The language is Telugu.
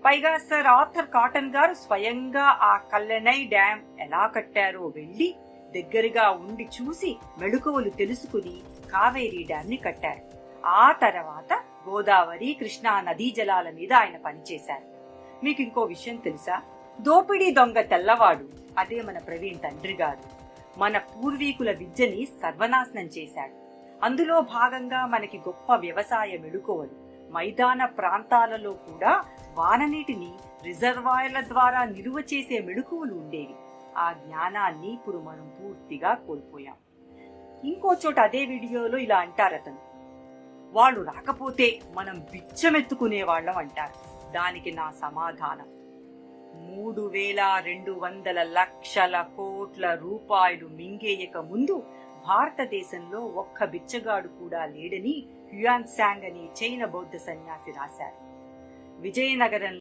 పైగా సర్ ఆర్థర్ కాటన్ గారు స్వయంగా ఆ కల్లెనై డ్యాం ఎలా కట్టారో వెళ్లి దగ్గరగా ఉండి చూసి మెళుకువలు తెలుసుకుని కావేరీ డ్యాం ని కట్టారు. ఆ తర్వాత గోదావరి, కృష్ణా నదీ జలాల మీద ఆయన పనిచేశారు. మీకు ఇంకో విషయం తెలుసా? దోపిడీ దొంగ తెల్లవాడు, అదే మన ప్రవీణ్ తండ్రి గారు, మన పూర్వీకుల విద్యని సర్వనాశనం చేశాడు. అందులో భాగంగా మనకి గొప్ప వ్యవసాయ మెళుకువలు, మైదాన ప్రాంతాలలో కూడా వాననీటిని రిజర్వాయర్ల ద్వారా నిలువ చేసే మెళుకువలు ఉండేవి. ఆ జ్ఞానాన్ని ఇప్పుడు మనం పూర్తిగా కోల్పోయాం. ఇంకో చోట అదే వీడియోలో ఇలా అంటారతను, వాళ్ళు రాకపోతే మనం బిచ్చమెత్తుకునేవాళ్ళం అంటారు. దానికి నా సమాధానం, 3,200 లక్షల కోట్ల రూపాయలు మింగేయక ముందు భారతదేశంలో ఒక్క బిచ్చగాడు కూడా లేడని హ్యుయాన్ సాంగ్ అనే చైనా బౌద్ధ సన్యాసి రాశారు. విజయనగరం